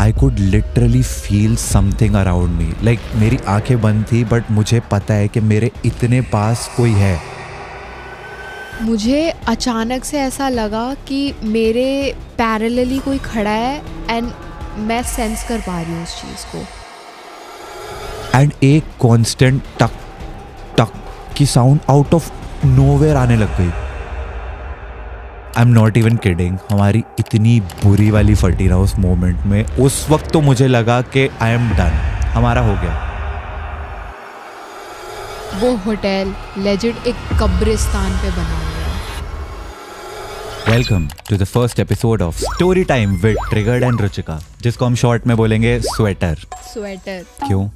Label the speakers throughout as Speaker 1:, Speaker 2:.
Speaker 1: I could literally feel something around me. Like मेरी आंखें बंद थी बट मुझे पता है कि मेरे इतने पास कोई है।
Speaker 2: मुझे अचानक से ऐसा लगा कि मेरे पैरेलली कोई खड़ा है एंड मैं सेंस कर पा रही हूँ उस चीज़ को।
Speaker 1: एंड एक कांस्टेंट टक टक की साउंड आउट ऑफ नोवेयर आने लग गई। I am not even kidding, हमारी इतनी बुरी वाली फटी ना उस मोमेंट में। उस वक्त तो मुझे लगा कि आई एम डन, हमारा हो गया।
Speaker 2: वो होटल लेजिट एक कब्रिस्तान पे बना हुआ है।
Speaker 1: Welcome to the first episode of story time with triggered and Ruchika, जिसको हम शॉर्ट में बोलेंगे स्वेटर।
Speaker 2: स्वेटर
Speaker 1: क्यों?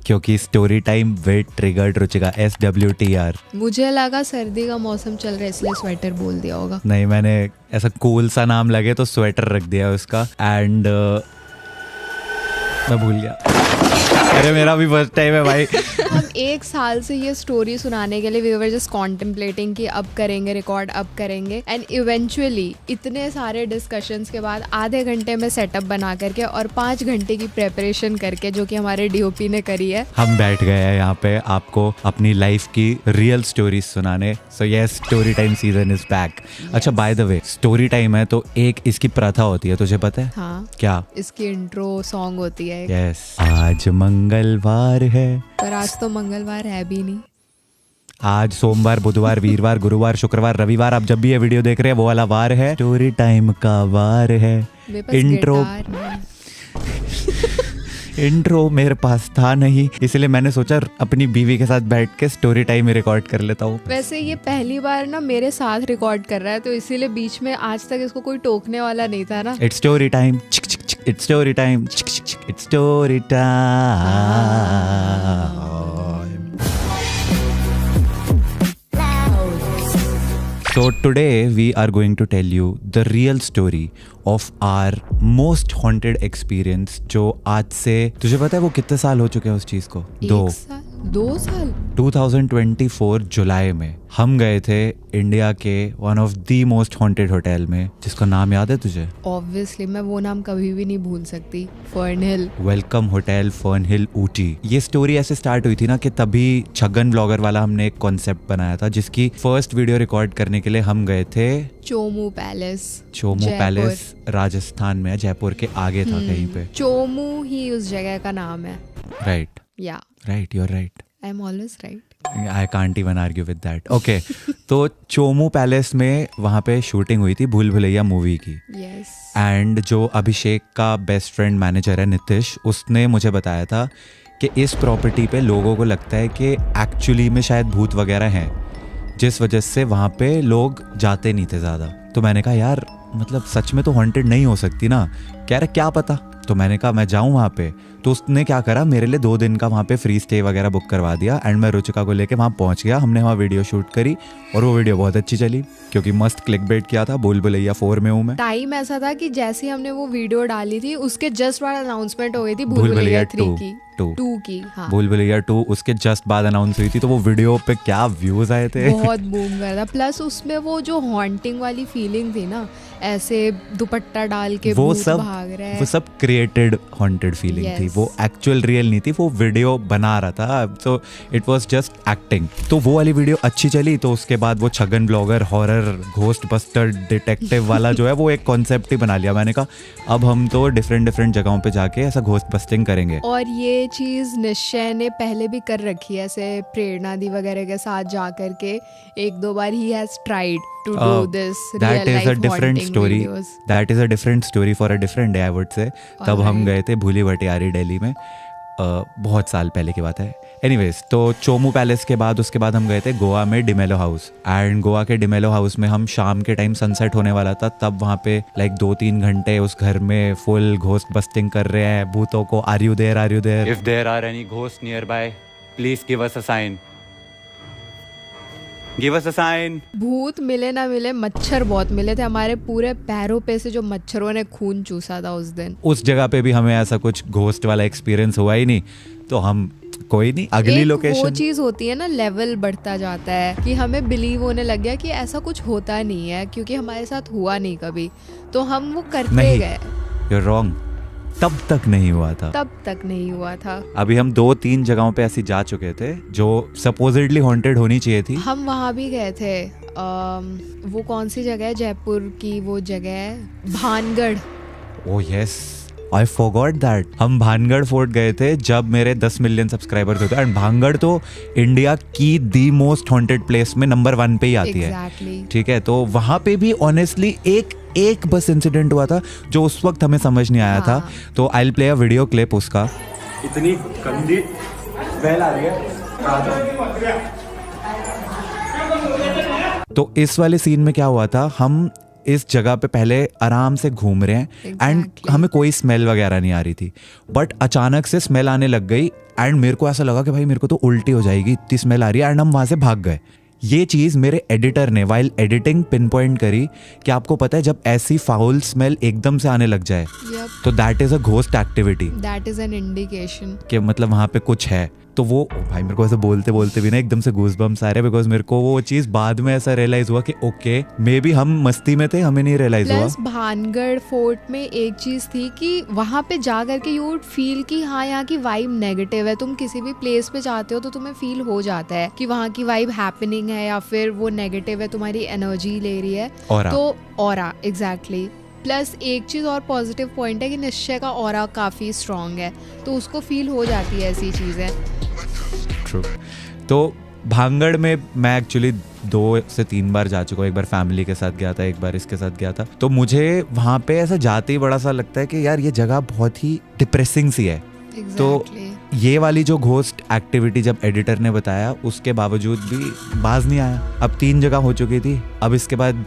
Speaker 1: क्योंकि story time with triggered Ruchika, SWTR।
Speaker 2: मुझे लगा सर्दी का मौसम चल रहा है इसलिए स्वेटर बोल दिया होगा।
Speaker 1: नहीं, मैंने ऐसा कूल सा नाम लगे तो स्वेटर रख दिया उसका। एंड मैं भूल गया। अरे मेरा भी फर्स्ट टाइम है भाई।
Speaker 2: हम एक साल से ये स्टोरी सुनाने के लिए वी वर जस्ट कॉन्टेम्पलेटिंग कि अब करेंगे रिकॉर्ड, अब करेंगे। एंड इवेंचुअली इतने सारे डिस्कशंस के बाद आधे घंटे में सेटअप बना करके और 5 घंटे की प्रेपरेशन करके, जो कि हमारे DOP ने करी है,
Speaker 1: हम बैठ गए हैं यहाँ पे आपको अपनी लाइफ की रियल स्टोरीज सुनाने। So yes, story time season is back. अच्छा, by the way, story time है तो एक इसकी प्रथा होती है, तुझे पता है?
Speaker 2: हाँ।
Speaker 1: क्या?
Speaker 2: इसकी इंट्रो सॉन्ग होती है।
Speaker 1: यस, आज मंगलवार है।
Speaker 2: पर आज तो मंगलवार है भी नहीं।
Speaker 1: आज सोमवार, बुधवार, वीरवार, गुरुवार, शुक्रवार, रविवार, आप जब भी ये वीडियो देख रहे हैं वो वाला वार है, स्टोरी टाइम का वार है। इंट्रो मेरे पास था नहीं, इसलिए मैंने सोचा अपनी बीवी के साथ बैठ के स्टोरी टाइम रिकॉर्ड कर लेता हूँ।
Speaker 2: वैसे ये पहली बार ना मेरे साथ रिकॉर्ड कर रहा है, तो इसीलिए बीच में आज तक इसको कोई टोकने वाला नहीं था ना।
Speaker 1: It's story time, it's story time, it's story time. So today we are going to tell you the real story of our most haunted experience, जो आज से, तुझे पता है वो कितने साल हो चुके हैं उस चीज को?
Speaker 2: 2 साल।
Speaker 1: 2024 जुलाई में हम गए थे इंडिया के one of the most haunted hotel में, जिसका नाम याद है तुझे?
Speaker 2: ऑब्वियसली, मैं वो नाम कभी भी नहीं भूल सकती। फर्न हिल।
Speaker 1: वेलकम होटल फर्न हिल ऊटी। ये स्टोरी ऐसे स्टार्ट हुई थी ना कि तभी छगन ब्लॉगर वाला हमने एक कॉन्सेप्ट बनाया था, जिसकी फर्स्ट वीडियो रिकॉर्ड करने के लिए हम गए थे
Speaker 2: चोमू पैलेस।
Speaker 1: राजस्थान में, जयपुर के आगे था कहीं पे।
Speaker 2: चोमू ही उस जगह का नाम है।
Speaker 1: राइट,
Speaker 2: या
Speaker 1: right, you are right.
Speaker 2: I am always right.
Speaker 1: I can't even argue with that. Okay, तो चोमू पैलेस में वहाँ पे शूटिंग हुई थी भूल भुलैया मूवी की।
Speaker 2: Yes.
Speaker 1: एंड जो अभिषेक का बेस्ट फ्रेंड मैनेजर है नितिश, उसने मुझे बताया था कि इस प्रॉपर्टी पे लोगों को लगता है कि एक्चुअली में शायद भूत वगैरह हैं, जिस वजह से वहाँ पे लोग जाते नहीं थे ज़्यादा। तो मैंने कहा यार, मतलब सच में तो हॉन्टेड नहीं हो सकती ना? कह रहे क्या पता। तो मैंने कहा मैं जाऊँ वहाँ पे। तो उसने क्या करा, मेरे लिए 2 दिन का वहाँ पे फ्री स्टे वगैरह बुक करवा दिया। एंड मैं रुचिका को लेके वहाँ पहुँच गया। हमने वहाँ वीडियो शूट करी और वो वीडियो बहुत अच्छी चली, क्योंकि मस्त क्लिकबेट किया था। भूल भुलैया 4 में हूँ मैं।
Speaker 2: टाइम ऐसा था कि जैसे ही हमने वो वीडियो डाली थी, उसके जस्ट बाद अनाउंसमेंट हो गई थी भूल भुलैया 3 की। हाँ,
Speaker 1: भूल भुलैया 2 उसके जस्ट बाद अनाउंस हुई थी। तो वो वीडियो पे क्या व्यूज आए थे,
Speaker 2: बहुत बूम कर था। प्लस उसमें वो जो हॉन्टिंग वाली फीलिंग थी ना, ऐसे दुपट्टा डाल के
Speaker 1: वो
Speaker 2: भूत
Speaker 1: सब
Speaker 2: भाग रहा है,
Speaker 1: वो सब क्रिएटेड हॉन्टेड फीलिंग थी। वो एक्चुअल रियल नहीं थी, वो वीडियो बना रहा था। So it was just acting. तो वो वाली वीडियो अच्छी चली। तो उसके बाद वो Chhagan blogger horror ghost buster detective वाला जो है, वो एक कॉन्सेप्ट ही बना लिया। मैंने कहा अब हम तो डिफरेंट जगहों पे जाके ऐसा घोस्ट बस्टिंग करेंगे।
Speaker 2: और ये चीज निश्चय ने पहले भी कर रखी है, ऐसे प्रेरणा दी वगैरह के साथ जा करके 1-2 बार ही has tried to do this real life haunting videos.
Speaker 1: That is a different story for a different day, I would say. तब हम गए थे भूली भटियारी दिल्ली में, बहुत साल पहले की बात है। एनीवेज, तो चोमू पैलेस के बाद उसके बाद हम गए थे गोवा में डिमेलो हाउस। एंड गोवा के डिमेलो हाउस में हम शाम के टाइम सनसेट होने वाला था, तब वहाँ पे लाइक 2-3 घंटे उस घर में फुल घोस्ट बस्टिंग कर रहे हैं भूतों को। Are you there? If there are any ghost nearby, please give us a sign. Give us a sign.
Speaker 2: भूत मिले ना मिले, मच्छर बहुत मिले थे। हमारे पूरे पैरों पे से जो मच्छरों ने खून चूसा था उस दिन।
Speaker 1: उस जगह पे भी हमें ऐसा कुछ घोस्ट वाला एक्सपीरियंस हुआ ही नहीं। तो हम कोई नहीं, अगली लोकेशन।
Speaker 2: वो चीज होती है ना, लेवल बढ़ता जाता है कि हमें बिलीव होने लग गया कि ऐसा कुछ होता नहीं है, क्योंकि हमारे साथ हुआ नहीं कभी, तो हम वो करते गए।
Speaker 1: You're wrong. तब तक नहीं हुआ था।
Speaker 2: तब तक नहीं हुआ था।
Speaker 1: अभी हम 2-3 जगहों पे ऐसी जा चुके थे जो सपोजिटली हॉन्टेड होनी चाहिए थी।
Speaker 2: हम वहाँ भी गए थे, वो कौन सी जगह है जयपुर की, वो जगह है Bhangarh.
Speaker 1: Oh yes, I forgot that. हम भानगढ़ फोर्ट गए थे जब मेरे 10 मिलियन सब्सक्राइबर्स होते, एंड भानगढ़ तो इंडिया की दी मोस्ट हॉन्टेड प्लेस में नंबर 1 पे ही आती है। ठीक है, तो वहाँ पे भी ऑनेस्टली एक बस इंसिडेंट हुआ था जो उस वक्त हमें समझ नहीं आया था। तो I will play a video clip उसका।
Speaker 3: इतनी गंदी स्मेल आ रही है।
Speaker 1: तो इस वाले सीन में क्या हुआ था, हम इस जगह पे पहले आराम से घूम रहे हैं एंड हमें कोई स्मेल वगैरह नहीं आ रही थी, बट अचानक से स्मेल आने लग गई एंड मेरे को ऐसा लगा कि भाई मेरे को तो उल्टी हो जाएगी, इतनी स्मेल आ रही है, एंड हम वहाँ से भाग गए। ये चीज़ मेरे एडिटर ने वाइल एडिटिंग पिन पॉइंट करी कि आपको पता है जब ऐसी फाउल स्मेल एकदम से आने लग जाए तो that is a ghost activity,
Speaker 2: that is an indication
Speaker 1: कि मतलब वहाँ पे कुछ है। तो वो भाई मेरे को ऐसे बोलते बोलते भी ना एकदम से गूज़बम्स आ रहे, बिकॉज मेरे को वो चीज़ बाद में ऐसा रियलाइज हुआ कि ओके मे बी हम मस्ती में थे, हमें नहीं रियलाइज हुआ।
Speaker 2: प्लस भानगढ़ फोर्ट में एक चीज़ थी कि वहाँ पे जा करके यू वुड फील कि हाँ यहाँ की वाइब नेगेटिव है। तुम किसी भी प्लेस पे जाते हो तो तुम्हें फील हो जाता है कि वहाँ की वाइब हैपनिंग है या फिर वो नेगेटिव है, तुम्हारी एनर्जी ले रही है। तो ऑरा एग्जैक्टली। प्लस एक चीज़ और पॉजिटिव पॉइंट है कि निश्चय का ऑरा काफ़ी स्ट्रॉन्ग है, तो उसको फील हो जाती है ऐसी चीज़ें।
Speaker 1: ट्रू। तो भांगड़ में मैं एक्चुअली 2 से 3 बार जा चुका हूँ। एक बार फैमिली के साथ गया था, एक बार इसके साथ गया था। तो मुझे वहाँ पे ऐसा जाते ही बड़ा सा लगता है कि यार ये जगह बहुत ही डिप्रेसिंग सी है। तो ये वाली जो घोस्ट एक्टिविटी जब एडिटर ने बताया उसके बावजूद भी बाज नहीं आया। अब 3 जगह हो चुकी थी। अब इसके बाद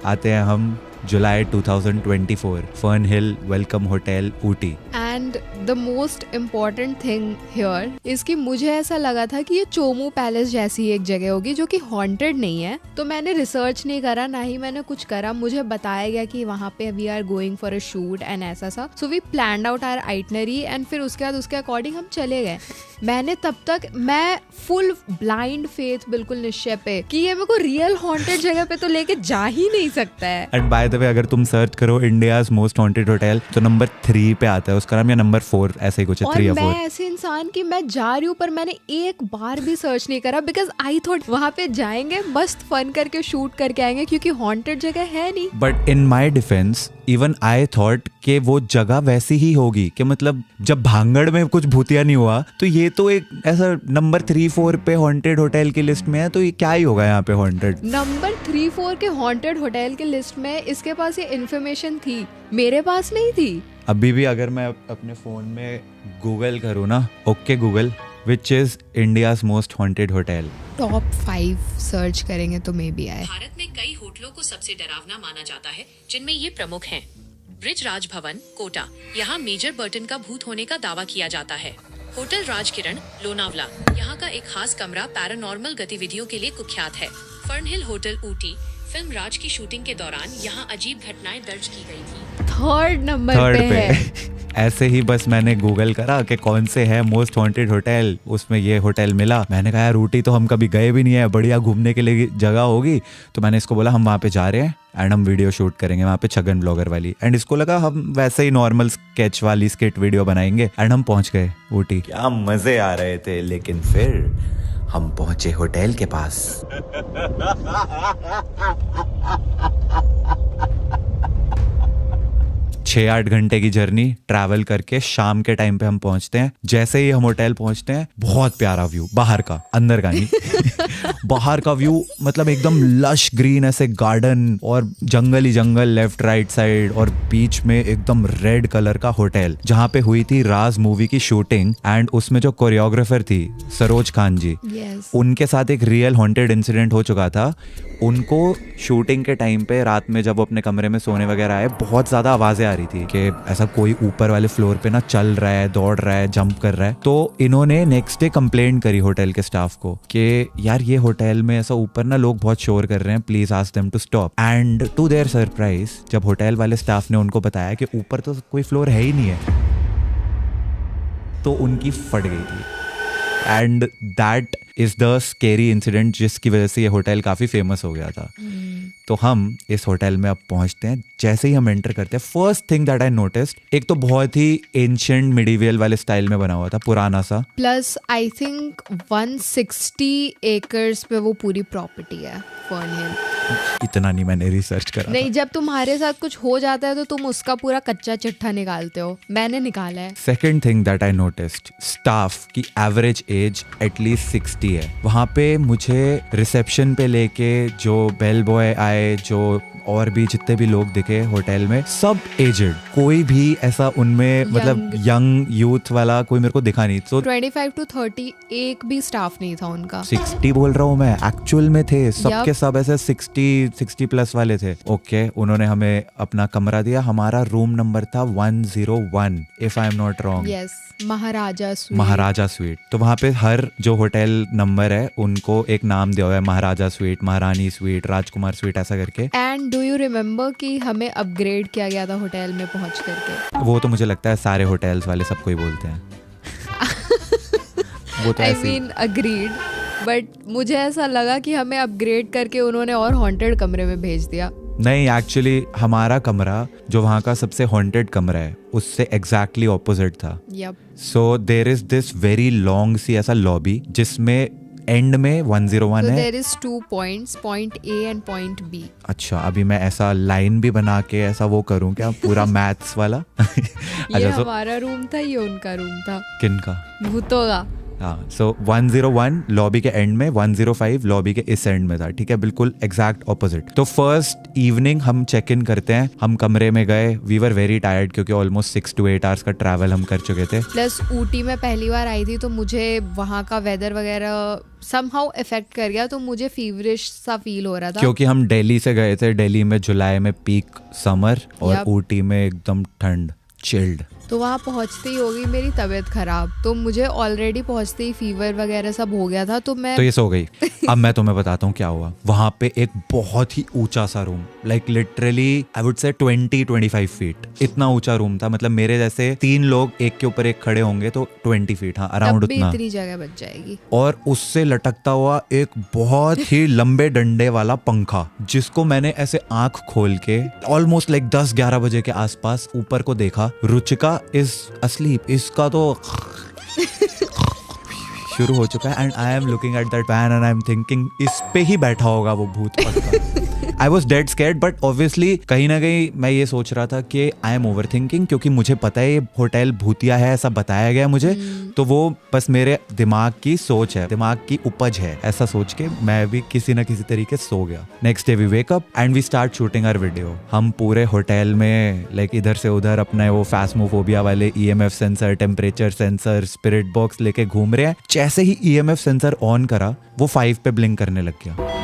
Speaker 1: आते हैं हम जुलाई 2024, fern hill welcome hotel Ooty.
Speaker 2: And the most important thing here is कि मुझे ऐसा लगा था कि ये चोमू पैलेस जैसी एक जगह होगी जो कि हॉन्टेड नहीं है। तो मैंने रिसर्च नहीं करा, ना ही मैंने कुछ करा। मुझे बताया गया कि वहाँ पे we are going for a shoot and ऐसा सा। So we planned out our itinerary and फिर उसके बाद उसके अकॉर्डिंग हम चले गए। मैंने तब तक मैं फुल ब्लाइंड फेथ बिल्कुल निश्चय पे कि ये मेरे को रियल हॉन्टेड जगह पे तो लेके जा ही नहीं सकता है।
Speaker 1: एंड बाय द वे अगर तुम सर्च करो इंडियाज मोस्ट हॉन्टेड होटल तो नंबर 3 पे आता है उसका नाम, या नंबर 4 ऐसे ही कुछ है, 3 या 4।
Speaker 2: मैं ऐसे इंसान कि मैं जा रही हूँ पर मैंने एक बार भी सर्च नहीं करा, बिकॉज आई थॉट वहाँ पे जाएंगे मस्त फन करके शूट करके आएंगे क्योंकि हॉन्टेड जगह है नहीं।
Speaker 1: But in my defence even I thought कि वो जगह वैसी ही होगी कि मतलब जब भांगड़ में कुछ भूतिया नहीं हुआ तो ये तो एक ऐसा नंबर 3-4 पे हॉन्टेड होटल की लिस्ट में है, तो ये क्या ही होगा यहाँ पे हॉन्टेड।
Speaker 2: नंबर 3-4 के हॉन्टेड होटल की लिस्ट में इसके पास ये इन्फॉर्मेशन थी, मेरे पास नहीं थी।
Speaker 1: अभी भी अगर मैं अपने फोन में गूगल करूँ ना, okay Google which is India's most haunted hotel,
Speaker 2: top 5 search करेंगे तो मे बी आए।
Speaker 4: भारत में कई होटलों को सबसे डरावना माना जाता है, जिनमें ये प्रमुख हैं। ब्रिज राज भवन, कोटा, यहाँ मेजर बर्टन का भूत होने का दावा किया जाता है। होटल राजकिरण, लोनावला, यहाँ का एक खास कमरा पैरानॉर्मल गतिविधियों के लिए कुख्यात है। फर्नहिल होटल ऊटी, फिल्म राज की शूटिंग के दौरान यहाँ अजीब घटनाएं दर्ज की गई थी।
Speaker 2: 3rd नंबर पे है।
Speaker 1: ऐसे ही बस मैंने गूगल करा कि कौन से है मोस्ट हॉन्टेड होटल, उसमें ये होटल मिला। मैंने कहा यार ऊटी तो हम कभी गए भी नहीं है, बढ़िया घूमने के लिए जगह होगी। तो मैंने इसको बोला हम वहाँ पे जा रहे हैं एंड हम वीडियो शूट करेंगे वहाँ पे छगन ब्लॉगर वाली। एंड इसको लगा हम वैसे ही नॉर्मल स्केच वाली स्किट वीडियो बनाएंगे। एंड हम पहुँच गए ऊटी। क्या मजे आ रहे थे, लेकिन फिर हम पहुंचे होटल के पास। 6-8 घंटे की जर्नी ट्रैवल करके शाम के टाइम पे हम पहुंचते हैं। जैसे ही हम होटल पहुंचते हैं बहुत प्यारा व्यू बाहर का, अंदर का नहीं। बाहर का व्यू मतलब एकदम लश ग्रीन ऐसे गार्डन और जंगल ही जंगल लेफ्ट राइट साइड, और बीच में एकदम रेड कलर का होटल जहाँ पे हुई थी राज मूवी की शूटिंग। एंड उसमें जो कोरियोग्राफर थी सरोज खान जी, उनके साथ एक रियल हॉन्टेड इंसिडेंट हो चुका था। उनको शूटिंग के टाइम पे रात में जब वो अपने कमरे में सोने वगैरह आए, बहुत ज़्यादा आवाज़ें आ रही थी कि ऐसा कोई ऊपर वाले फ्लोर पे ना चल रहा है, दौड़ रहा है, जंप कर रहा है। तो इन्होंने नेक्स्ट डे कंप्लेंट करी होटल के स्टाफ को कि यार ये होटल में ऐसा ऊपर ना लोग बहुत शोर कर रहे हैं, please ask them to stop. And to their surprise जब होटल वाले स्टाफ ने उनको बताया कि ऊपर तो कोई फ्लोर है ही नहीं है, तो उनकी फट गई थी। And that is the scary incident जिसकी वजह से ये होटल काफी फेमस हो गया था। तो हम इस होटल में अब पहुंचते हैं। जैसे ही हम एंटर करते हैं, first thing that I noticed, एक तो बहुत ही एंशिएंट मिडीवियल वाले स्टाइल में बना हुआ था, पुराना सा।
Speaker 2: प्लस आई थिंक 160 एकर्स पे वो पूरी प्रॉपर्टी है फर्न हिल।
Speaker 1: इतना नहीं मैंने रिसर्च करा
Speaker 2: नहीं, जब तुम्हारे साथ कुछ हो जाता है तो तुम उसका पूरा कच्चा चिट्ठा निकालते हो, मैंने निकाला है।
Speaker 1: Second thing that I noticed, staff की एवरेज एज एटलीस्ट 60 है। वहाँ पे मुझे रिसेप्शन पे लेके जो बेल बॉय आए, जो और भी जितने भी लोग दिखे होटल में, सब एजेड, कोई भी ऐसा उनमें मतलब यंग यूथ वाला कोई मेरे को दिखा नहीं। तो
Speaker 2: 25 to 30 एक भी स्टाफ नहीं था उनका।
Speaker 1: 60 बोल रहा हूँ मैं, एक्चुअल में थे सबके सब ऐसे 60 प्लस वाले थे। ओके, उन्होंने हमें अपना कमरा दिया। हमारा रूम नंबर था 101 if I am not wrong.
Speaker 2: Yes, Maharaja sweet.
Speaker 1: Maharaja sweet. तो वहाँ पे हर जो होटल नंबर है उनको एक नाम दिया हुआ है, महाराजा स्वीट, महारानी स्वीट, राजकुमार स्वीट, ऐसा करके।
Speaker 2: एंड डू यू रिमेम्बर कि हमें अपग्रेड किया गया था होटल में पहुंच करके?
Speaker 1: वो तो मुझे लगता है सारे होटल्स वाले सबको ही बोलते हैं। वो तो
Speaker 2: आई
Speaker 1: ऐसे ही।
Speaker 2: मीन अग्रीड, बट मुझे ऐसा लगा कि हमें अपग्रेड करके उन्होंने और हॉन्टेड कमरे में भेज दिया।
Speaker 1: नहीं, एक्चुअली हमारा कमरा जो वहाँ का सबसे हॉन्टेड कमरा है उससे एग्जैक्टली ऑपोजिट था।
Speaker 2: Yup.
Speaker 1: So there is this very long सी ऐसा लॉबी जिसमें एंड में 101
Speaker 2: So
Speaker 1: है।
Speaker 2: there is 2 points, point A and point B.
Speaker 1: अच्छा, अभी मैं ऐसा लाइन भी बना के ऐसा वो करूँ क्या, पूरा मैथ्स वाला?
Speaker 2: ये
Speaker 1: अच्छा,
Speaker 2: हमारा रूम था, ये उनका रूम था,
Speaker 1: किनका?
Speaker 2: भूतों का।
Speaker 1: हाँ, सो 101 लॉबी के एंड में, 105 लॉबी के इस एंड में था, ठीक है, बिल्कुल एग्जैक्ट ऑपोजिट। तो फर्स्ट इवनिंग हम चेक इन करते हैं, हम कमरे में गए। वी वर वेरी टायर्ड क्योंकि ऑलमोस्ट 6 to 8 आवर्स का ट्रैवल हम कर चुके थे।
Speaker 2: प्लस ऊटी में पहली बार आई थी तो मुझे वहाँ का वेदर वगैरह समहाउ इफेक्ट कर गया, तो मुझे फीवरिश सा फील हो रहा था।
Speaker 1: क्योंकि हम दिल्ली से गए थे, दिल्ली में जुलाई में पीक समर और ऊटी में एकदम ठंड, चिल्ड।
Speaker 2: तो वहाँ पहुँचते ही हो गई मेरी तबीयत खराब, तो मुझे ऑलरेडी पहुँचते ही फीवर वगैरह सब हो गया था। तो ये
Speaker 1: सो गई। अब मैं तुम्हें बताता हूँ क्या हुआ। वहाँ पे एक बहुत ही ऊंचा सा room, like literally I would say 20-25 feet, इतना ऊंचा रूम था। मतलब मेरे जैसे 3 लोग एक के ऊपर एक खड़े होंगे तो 20 फीट, हाँ अराउंड उतना।
Speaker 2: इतनी जगह बच जाएगी।
Speaker 1: और उससे लटकता हुआ एक बहुत ही लंबे डंडे वाला पंखा, जिसको मैंने ऐसे आंख खोल के ऑलमोस्ट लाइक 10-11 बजे के आसपास ऊपर को देखा। रुचिका इज अस्लीप, इसका तो शुरू हो चुका है। And I am looking at that fan and I am thinking इस पे ही बैठा होगा वो भूत पक्का। I was dead scared, but obviously कहीं ना कहीं मैं ये सोच रहा था कि आई एम ओवर थिंकिंग, क्योंकि मुझे पता है ये होटल भूतिया है, ऐसा बताया गया मुझे। तो वो बस मेरे दिमाग की सोच है, दिमाग की उपज है, ऐसा सोच के मैं भी किसी ना किसी तरीके सो गया। Next day we wake up and we start shooting our video. हम पूरे होटल में लाइक इधर से उधर अपने वो फैस्मोफोबिया वाले EMF sensor, temperature sensor, spirit box लेके घूम रहे हैं। जैसे ही EMF सेंसर ऑन करा, वो 5 पे ब्लिंक करने लग गया।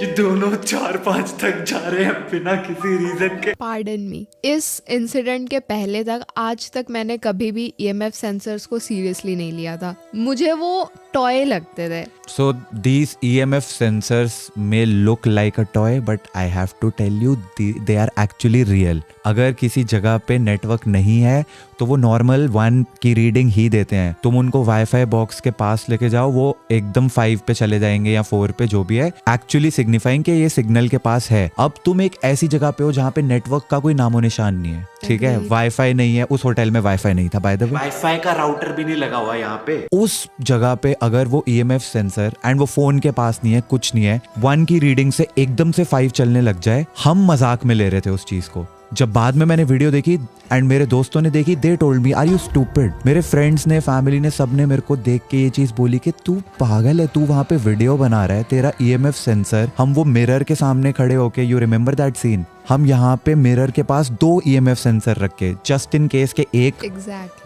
Speaker 3: ये दोनों 4-5 तक जा रहे हैं बिना किसी रीजन के।
Speaker 2: पार्डन मी, इस इंसिडेंट के पहले तक आज तक मैंने कभी भी EMF सेंसर्स को सीरियसली नहीं लिया था। मुझे वो टॉय लगते थे।
Speaker 1: So these EMF sensors may look like a toy, but I have to tell you they are actually real. अगर किसी जगह पे नेटवर्क नहीं है तो वो नॉर्मल 1 की रीडिंग ही देते हैं। तुम उनको वाईफाई बॉक्स के पास लेके जाओ, वो एकदम 5 पे चले जाएंगे या 4 पे, जो भी है, एक्चुअली सिग्निफाइंग कि ये सिग्नल के पास है। अब तुम एक ऐसी जगह पे हो जहाँ पे नेटवर्क का कोई नामो निशान नहीं है, ठीक है, वाईफाई नहीं है। उस होटल में वाईफाई नहीं था, बाय द वे,
Speaker 3: वाईफाई का राउटर भी नहीं लगा हुआ यहाँ पे।
Speaker 1: उस जगह पे अगर वो EMF सेंसर एंड वो फोन के पास नहीं है, कुछ नहीं है, 1 की रीडिंग से एकदम से 5 चलने लग जाए, हम मजाक में ले रहे थे उस चीज को। जब बाद में मैंने वीडियो देखी एंड मेरे दोस्तों ने देखी, they told me are you stupid. मेरे फ्रेंड्स ने, फैमिली ने, सबने मेरे को देख के ये चीज बोली कि तू पागल है, तू वहां पे वीडियो बना रहा है, तेरा EMF सेंसर, हम वो मिरर के सामने खड़े होके, यू रिमेम्बर दैट सीन, हम यहाँ पे मिरर के पास 2 EMF सेंसर रखे, जस्ट इन केस के एक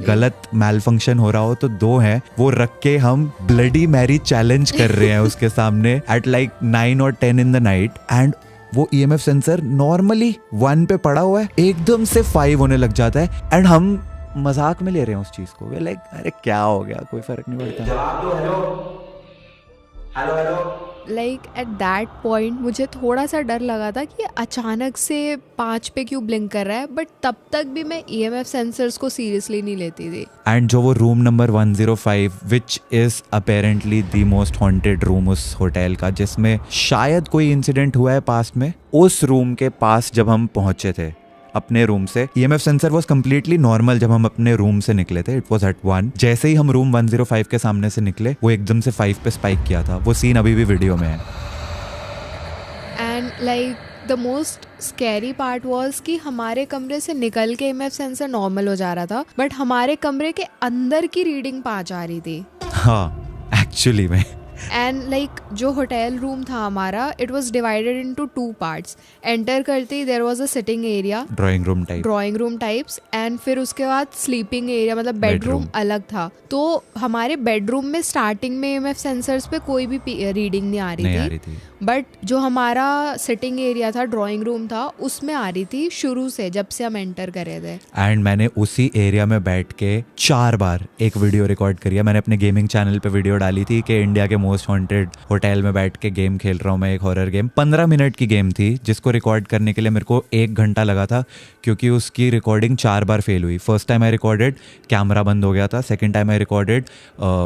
Speaker 1: गलत मैल फंक्शन हो रहा हो तो 2 हैं, वो रख के हम ब्लडी मैरी चैलेंज कर रहे हैं उसके सामने at like 9 or 10 in the night. And वो EMF सेंसर नॉर्मली 1 पे पड़ा हुआ है, एकदम से 5 होने लग जाता है एंड हम मजाक में ले रहे हैं उस चीज को। वे लाइक अरे क्या हो गया, कोई फर्क नहीं पड़ता।
Speaker 3: Hello hello.
Speaker 2: Like at that point मुझे थोड़ा सा डर लगा था कि अचानक से 5 पे क्यों ब्लिंक कर रहा है, बट तब तक भी मैं EMF सेंसर्स को सीरियसली नहीं लेती थी।
Speaker 1: एंड जो वो room number 105 which is apparently the most haunted room उस होटल का, जिसमें शायद कोई इंसिडेंट हुआ है पास्ट में, उस रूम के पास जब हम पहुंचे थे अपने रूम से, EMF sensor was completely normal. जब हम अपने रूम से निकले थे इट वाज एट 1, जैसे ही हम रूम 105 के सामने से निकले वो एकदम से 5 पे स्पाइक किया था। वो सीन अभी भी वीडियो में है।
Speaker 2: And like the most scary part was कि हमारे कमरे से निकल के EMF सेंसर नॉर्मल हो जा रहा था, बट हमारे कमरे के अंदर की रीडिंग 5 आ रही थी।
Speaker 1: हाँ एक्चुअली में।
Speaker 2: एंड लाइक जो होटल रूम था हमारा, it was divided into 2 parts. Enter करते ही there was a sitting area,
Speaker 1: drawing room
Speaker 2: types, and फिर उसके बाद स्लीपिंग एरिया, मतलब बेडरूम अलग था। तो हमारे बेडरूम में स्टार्टिंग में EMF सेंसर्स पे कोई भी रीडिंग नहीं आ रही थी, बट जो हमारा सिटिंग एरिया था, ड्राइंग रूम था, उसमें आ रही थी शुरू से, जब से हम एंटर करे थे।
Speaker 1: एंड मैंने उसी एरिया में बैठ के 4 बार एक वीडियो रिकॉर्ड करी है। मैंने अपने गेमिंग चैनल पे वीडियो डाली थी कि इंडिया के मोस्ट हॉन्टेड होटल में बैठ के गेम खेल रहा हूँ मैं, एक हॉरर गेम। 15 मिनट की गेम थी जिसको रिकॉर्ड करने के लिए मेरे को 1 घंटा लगा था, क्योंकि उसकी रिकॉर्डिंग 4 बार फेल हुई। First time I recorded, camera बंद हो गया था। Second time I recorded,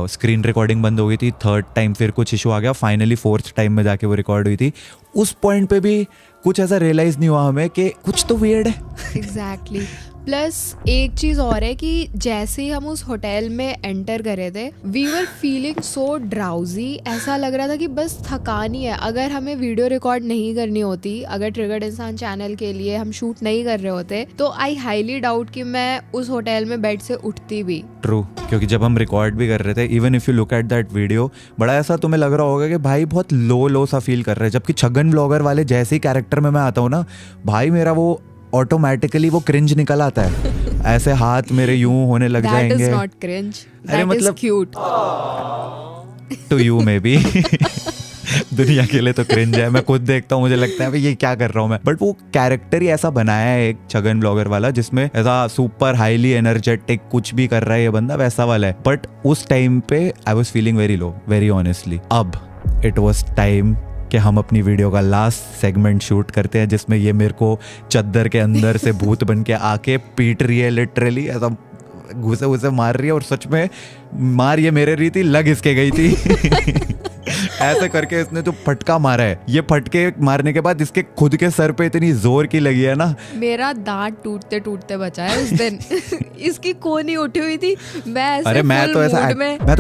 Speaker 1: screen recording बंद हो गई थी। थर्ड टाइम फिर कुछ इशू आ गया। फाइनली 4th टाइम में जाके वो रिकॉर्ड हुई थी। उस पॉइंट पे भी कुछ ऐसा रियलाइज नहीं हुआ हमें कि कुछ तो वियर्ड है।
Speaker 2: एग्जैक्टली। प्लस एक चीज़ और है कि जैसे ही हम उस होटल में एंटर करे थे, we were feeling so drowsy. ऐसा लग रहा था कि बस थकान ही है। अगर हमें वीडियो रिकॉर्ड नहीं करनी होती, अगर ट्रिगर्ड इंसान चैनल के लिए हम शूट नहीं कर रहे होते, तो आई हाईली डाउट कि मैं उस होटल में बेड से उठती भी।
Speaker 1: ट्रू, क्योंकि जब हम रिकॉर्ड भी कर रहे थे, even if you look at that video, बड़ा ऐसा तुम्हें लग रहा होगा कि भाई बहुत लो सा फील कर रहे हैं। जबकि छगन ब्लॉगर वाले जैसे ही कैरेक्टर में मैं आता हूँ ना, भाई मेरा वो ऑटोमेटिकली वो क्रिंज निकल आता है। ऐसे हाथ मेरे यूं होने लग जाएंगे।
Speaker 2: That is not cringe.
Speaker 1: अरे
Speaker 2: That is
Speaker 1: मतलब
Speaker 2: cute.
Speaker 1: To you maybe. दुनिया के लिए तो क्रिंज है। मैं खुद देखता हूँ, मुझे लगता है भाई ये क्या कर रहा हूँ मैं। बट वो कैरेक्टर ही ऐसा बनाया है एक छगन ब्लॉगर वाला, जिसमें ऐसा सुपर हाईली एनर्जेटिक कुछ भी कर रहा है ये बंदा, वैसा वाला है। बट उस टाइम पे I was feeling very low, very honestly. अब इट वॉज टाइम कि हम अपनी वीडियो का लास्ट सेगमेंट शूट करते हैं, जिसमें ये मेरे को चद्दर के अंदर से भूत बन के आके पीट रही है, लिटरली ऐसा घुसे घुसे मार रही है। और सच में मार ये मेरे रही थी, लग इसके गई थी। ऐसे करके इसने जो फटका मारा है, ये फटके मारने के बाद इसके खुद के सर पे इतनी जोर की लगी है ना,
Speaker 2: मेरा दांत टूटते टूटते बचा है उस दिन। इसकी कोनी उठी हुई थी।
Speaker 1: अरे मैं तो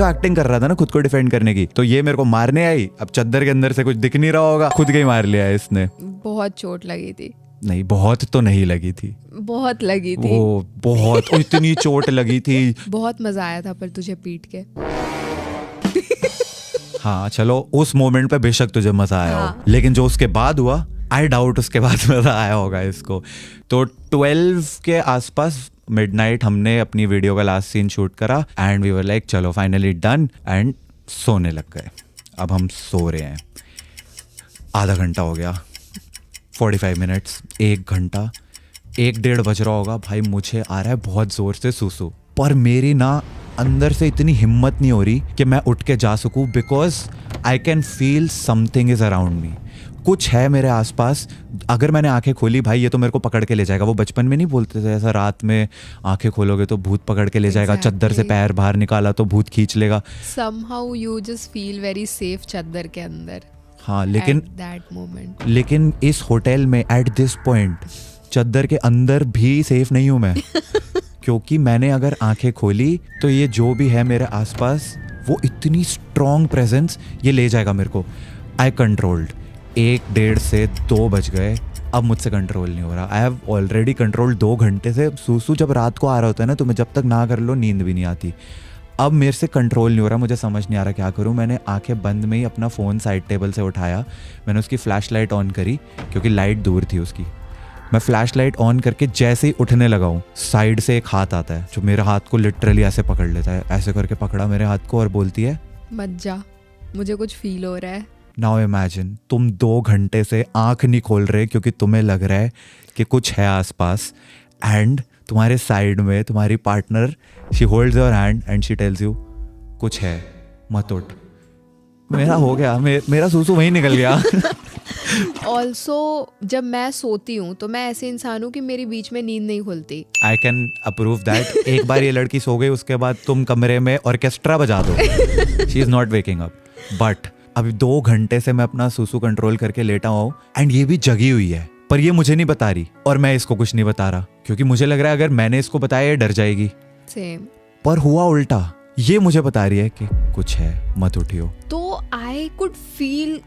Speaker 1: एक्टिंग कर रहा था ना खुद को डिफेंड करने की। तो ये मेरे को मारने आई, अब चद्दर के अंदर से कुछ दिख नहीं रहा होगा, खुद के ही मार लिया है इसने।
Speaker 2: बहुत चोट लगी थी।
Speaker 1: नहीं, बहुत तो नहीं लगी थी।
Speaker 2: बहुत लगी थी।
Speaker 1: वो बहुत इतनी चोट लगी थी।
Speaker 2: बहुत मजा आया था पर तुझे पीट के।
Speaker 1: हाँ चलो, उस मोमेंट पे बेशक तुझे मजा आया हो, लेकिन जो उसके बाद हुआ, आई डाउट उसके बाद मजा आया होगा इसको। तो 12 के आसपास मिडनाइट हमने अपनी वीडियो का लास्ट सीन शूट करा एंड वी वर लाइक चलो फाइनली डन, एंड सोने लग गए। अब हम सो रहे हैं। आधा घंटा हो गया, 45 मिनट्स, 1 घंटा, 1-1:30 बज रहा होगा। भाई मुझे आ रहा है बहुत जोर से सूसू, पर मेरी ना अंदर से इतनी हिम्मत नहीं हो रही कि मैं उठ के जा सकूं, because I can feel something is around me. कुछ है मेरे आसपास। अगर मैंने आंखें खोली, भाई ये तो मेरे को पकड़ के ले जाएगा। वो बचपन में नहीं बोलते थे ऐसा, रात में आंखें खोलोगे तो भूत पकड़ के ले जाएगा, चद्दर से पैर बाहर निकाला तो भूत खींच लेगा।
Speaker 2: Somehow you just feel very safe चद्दर के अंदर।
Speaker 1: हाँ, लेकिन
Speaker 2: that moment.
Speaker 1: लेकिन इस होटल में एट दिस पॉइंट चद्दर के अंदर भी सेफ नहीं हूँ मैं। क्योंकि मैंने अगर आंखें खोली तो ये जो भी है मेरे आसपास, वो इतनी स्ट्रॉन्ग प्रेजेंस, ये ले जाएगा मेरे को। आई कंट्रोल्ड। 1-1:30 से 2 बज गए, अब मुझसे कंट्रोल नहीं हो रहा। आई हैव ऑलरेडी कंट्रोल्ड 2 घंटे से। सूसू जब रात को आ रहा होता है ना, तुम्हें जब तक ना कर लो नींद भी नहीं आती। अब मेरे से कंट्रोल नहीं हो रहा, मुझे समझ नहीं आ रहा क्या करूं। मैंने आंखें बंद में ही अपना फ़ोन साइड टेबल से उठाया, मैंने उसकी फ्लैश लाइट ऑन करी क्योंकि लाइट दूर थी उसकी। मैं फ्लैश लाइट ऑन करके जैसे ही उठने लगा हूँ, साइड से एक हाथ आता है जो मेरे हाथ को लिटरली ऐसे पकड़ लेता है। ऐसे करके पकड़ा मेरे हाथ को और बोलती है,
Speaker 2: मत जा, मुझे कुछ फील हो रहा है।
Speaker 1: नाउ इमेजिन, तुम 2 घंटे से आंख नहीं खोल रहे क्योंकि तुम्हें लग रहा है कि कुछ है आसपास, एंड तुम्हारे साइड में तुम्हारी partner, she holds your hand and she tells you कुछ है, मत उठ। मेरा हो गया, मेरा सूसू वहीं निकल गया।
Speaker 2: ऑल्सो जब मैं सोती हूँ तो मैं ऐसे इंसान हूँ कि मेरी बीच में नींद नहीं खुलती।
Speaker 1: I can approve that. एक बार ये लड़की सो गई, उसके बाद तुम कमरे में ऑर्केस्ट्रा बजा दो, she is not waking up. But अभी 2 घंटे से मैं अपना सूसू कंट्रोल करके लेटा हुआ हूँ एंड ये भी जगी हुई है, पर ये मुझे नहीं बता रही और मैं इसको कुछ नहीं बता रहा, क्योंकि मुझे लग रहा है अगर मैंने इसको बताया ये डर जाएगी।
Speaker 2: सेम।
Speaker 1: पर हुआ उल्टा, ये मुझे बता रही है कि कुछ है, मत उठियो।
Speaker 2: तो I could feel